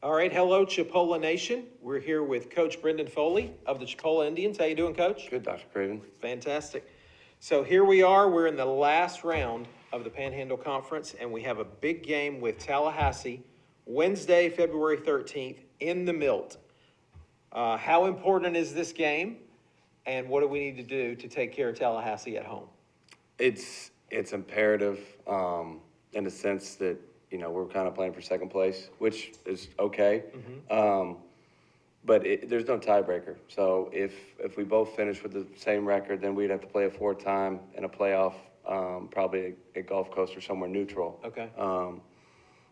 All right, hello Chipola Nation. We're here with Coach Brendan Foley of the Chipola Indians. How you doing, Coach? Good, Dr. Craven. Fantastic. So here we are. We're in the last round of the Panhandle Conference, and we have a big game with Tallahassee Wednesday, February 13th in the Milt. How important is this game, and what do we need to do to take care of Tallahassee at home? It's imperative in the sense that, we're kind of playing for second place, which is okay. But there's no tiebreaker. So if we both finish with the same record, then we'd have to play a fourth time in a playoff, probably a Gulf Coast or somewhere neutral. Okay. So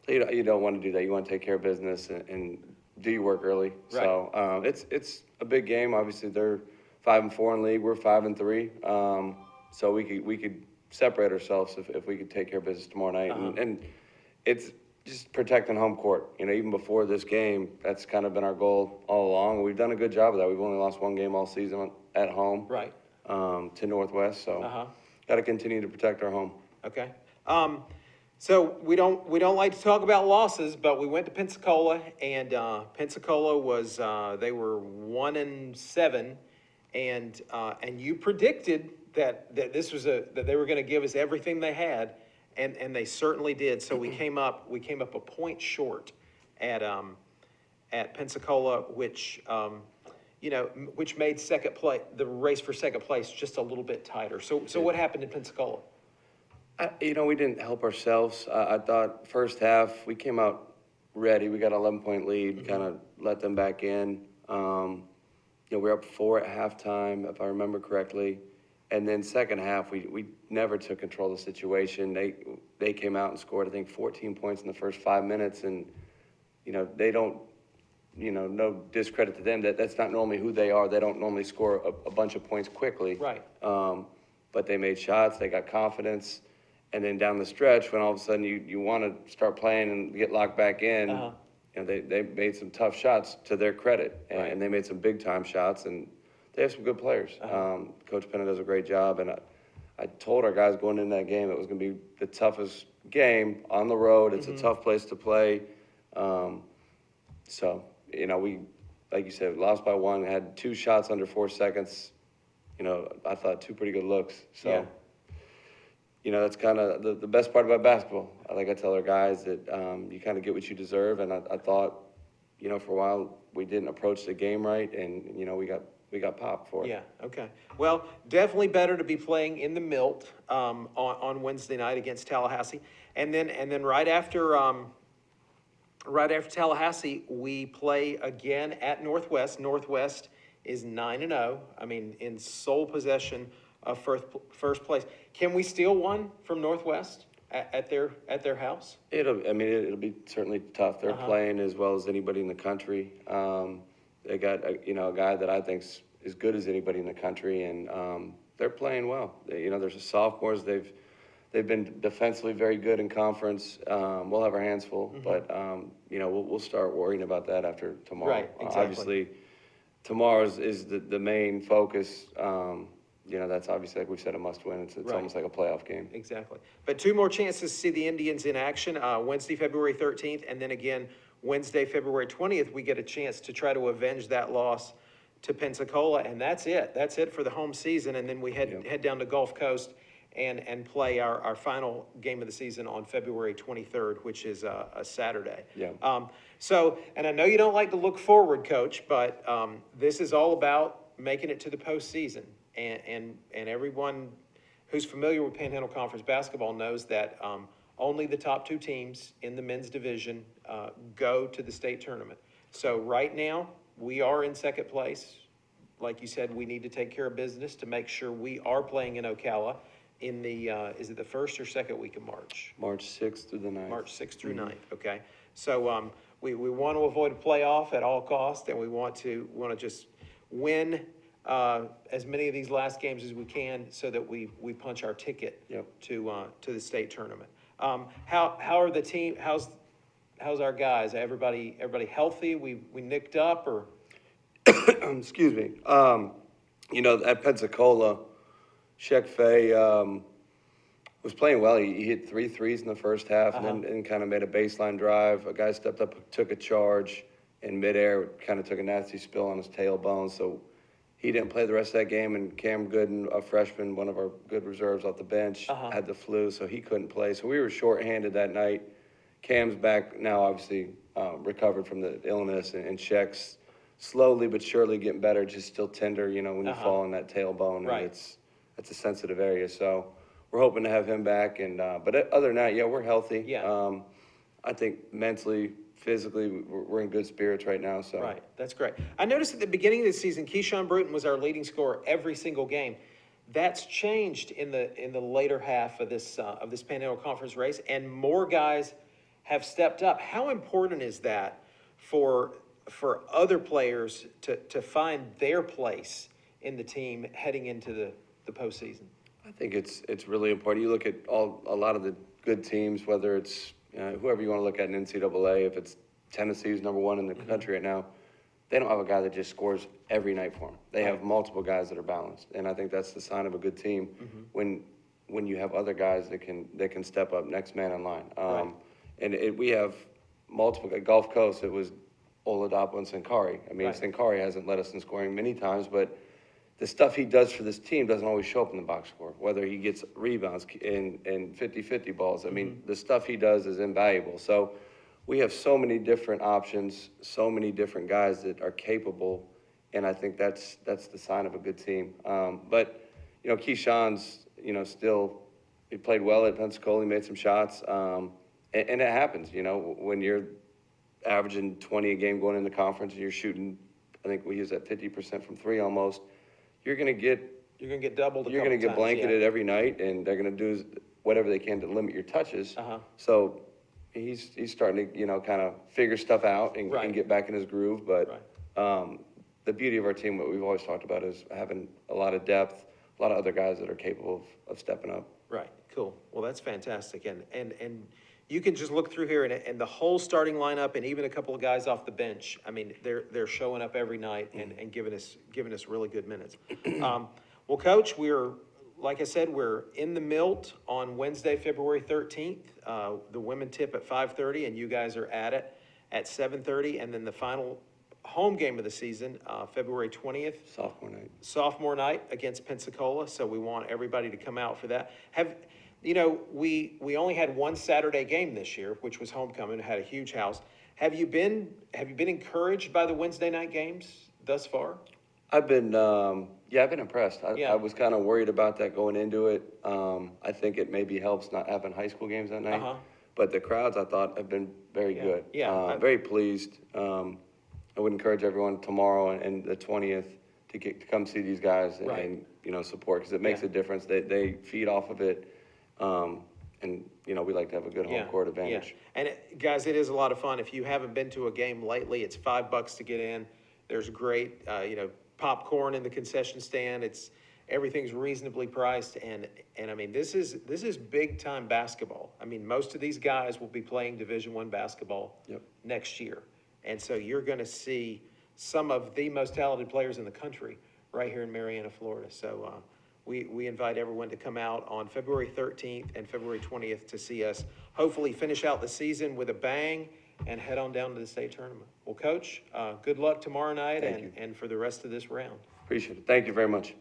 you don't want to do that. You want to take care of business and do your work early. Right. So it's a big game. Obviously, they're 5-4 in league. We're 5-3. So we could separate ourselves if we could take care of business tomorrow night. And it's just protecting home court. Even before this game, that's kind of been our goal all along. We've done a good job of that. We've only lost one game all season at home. Right. To Northwest. So got to continue to protect our home. Okay. So we don't like to talk about losses, but we went to Pensacola, and Pensacola was they were 1-7, and you predicted that this was that they were going to give us everything they had, and they certainly did. So we came up a point short at Pensacola, which which made the race for second place just a little bit tighter. So what happened in Pensacola? We didn't help ourselves. I thought first half we came out ready. We got an 11-point lead, kind of let them back in. We were up 4 at halftime, if I remember correctly. And then second half, we never took control of the situation. They came out and scored, I think, 14 points in the first 5 minutes. And, they don't, no discredit to them. That's not normally who they are. They don't normally score a bunch of points quickly. Right. But they made shots. They got confidence. And then down the stretch, when all of a sudden you want to start playing and get locked back in, they made some tough shots to their credit. And they made some big-time shots. And they have some good players. Coach Penna does a great job, and I told our guys going into that game it was going to be the toughest game on the road. It's a tough place to play. So, we, like you said, lost by 1, had 2 shots under 4 seconds. I thought 2 pretty good looks. So, that's kind of the best part about basketball. Like I tell our guys that you kind of get what you deserve, and I thought, for a while we didn't approach the game right, and, we got popped for it. Yeah, okay. Well, definitely better to be playing in the Milt on Wednesday night against Tallahassee. And then right after Tallahassee, we play again at Northwest. Northwest is 9-0. I mean, in sole possession of first place. Can we steal one from Northwest at their house? It'll be certainly tough. They're playing as well as anybody in the country. They got a guy that I think is as good as anybody in the country, and they're playing well. There's a sophomores. They've been defensively very good in conference. We'll have our hands full, but we'll start worrying about that after tomorrow. Right, exactly. Obviously, tomorrow is the main focus. That's obviously, like we said, a must-win. It's Right. almost like a playoff game. Exactly. But 2 more chances to see the Indians in action, Wednesday, February 13th, and then again, Wednesday, February 20th, we get a chance to try to avenge that loss to Pensacola, and that's it. That's it for the home season, and then we head down to Gulf Coast and play our final game of the season on February 23rd, which is a Saturday. Yeah. And I know you don't like to look forward, Coach, but this is all about making it to the postseason, and everyone who's familiar with Panhandle Conference basketball knows that only the top 2 teams in the men's division go to the state tournament. So right now, we are in second place. Like you said, we need to take care of business to make sure we are playing in Ocala in the, is it the first or second week of March? March 6th through the 9th. March 6th through 9th, okay. So we want to avoid a playoff at all costs, and we want to just win as many of these last games as we can so that we punch our ticket to the state tournament. How are the team? How's our guys? Everybody healthy? We nicked up or? Excuse me. At Pensacola, Sheck Fay, Was playing well. He hit 3 threes in the first half Uh-huh. and kind of made a baseline drive. A guy stepped up, took a charge in midair, kind of took a nasty spill on his tailbone. So he didn't play the rest of that game. And Cam Gooden, a freshman, one of our good reserves off the bench, Uh-huh. had the flu, so he couldn't play. So we were shorthanded that night. Cam's back now, obviously recovered from the illness and checks slowly but surely getting better. Just still tender, you know, when you Uh-huh. fall on that tailbone, Right. and it's a sensitive area. So we're hoping to have him back. And but other than that, yeah, we're healthy. Yeah. I think mentally, physically, we're in good spirits right now. So Right, that's great. I noticed at the beginning of the season, Keyshawn Bruton was our leading scorer every single game. That's changed in the later half of this Panhandle Conference race, and more guys have stepped up. How important is that for other players to find their place in the team heading into the postseason? I think it's really important. You look at a lot of the good teams, whether it's whoever you want to look at in NCAA. If it's Tennessee's number one in the country right now, they don't have a guy that just scores every night for them. They have multiple guys that are balanced, and I think that's the sign of a good team when you have other guys that can step up, next man in line. And we have multiple. At Gulf Coast, it was Oladapo and Sankari. I mean, Sankari hasn't led us in scoring many times, but the stuff he does for this team doesn't always show up in the box score, whether he gets rebounds and 50-50 balls. I mean, the stuff he does is invaluable. So we have so many different options, so many different guys that are capable, and I think that's the sign of a good team. But, you know, Keyshawn's, you know, still, he played well at Pensacola. He made some shots, and it happens, you know, when you're averaging 20 a game going into conference and you're shooting, I think we use that 50% from three almost, you're going to get doubled. You're going to get blanketed every night, and they're going to do whatever they can to limit your touches. So he's starting to, you know, kind of figure stuff out and get back in his groove. But the beauty of our team, what we've always talked about, is having a lot of depth, a lot of other guys that are capable of stepping up. Right, cool. Well, that's fantastic. And you can just look through here and the whole starting lineup and even a couple of guys off the bench. I mean, they're showing up every night and giving us really good minutes. Well, Coach, like I said, we're in the Milt on Wednesday, February 13th. The women tip at 5:30, and you guys are at it at 7:30. And then the final home game of the season, February 20th. Sophomore night against Pensacola. So we want everybody to come out for that. You know, we only had one Saturday game this year, which was homecoming. It had a huge house. Have you been encouraged by the Wednesday night games thus far? I've been impressed. I was kind of worried about that going into it. I think it maybe helps not having high school games that night. But the crowds, I thought, have been very good. Yeah, very pleased. I would encourage everyone tomorrow and the 20th to come see these guys and you know, support, because it makes a difference. They feed off of it. And, you know, we like to have a good home court advantage. Yeah. And guys, it is a lot of fun. If you haven't been to a game lately, it's $5 to get in. There's great, you know, popcorn in the concession stand. Everything's reasonably priced. And I mean, this is big time basketball. I mean, most of these guys will be playing Division I basketball next year. And so you're going to see some of the most talented players in the country right here in Marianna, Florida. So, we invite everyone to come out on February 13th and February 20th to see us hopefully finish out the season with a bang and head on down to the state tournament. Well, Coach, good luck tomorrow night and for the rest of this round. Appreciate it. Thank you very much.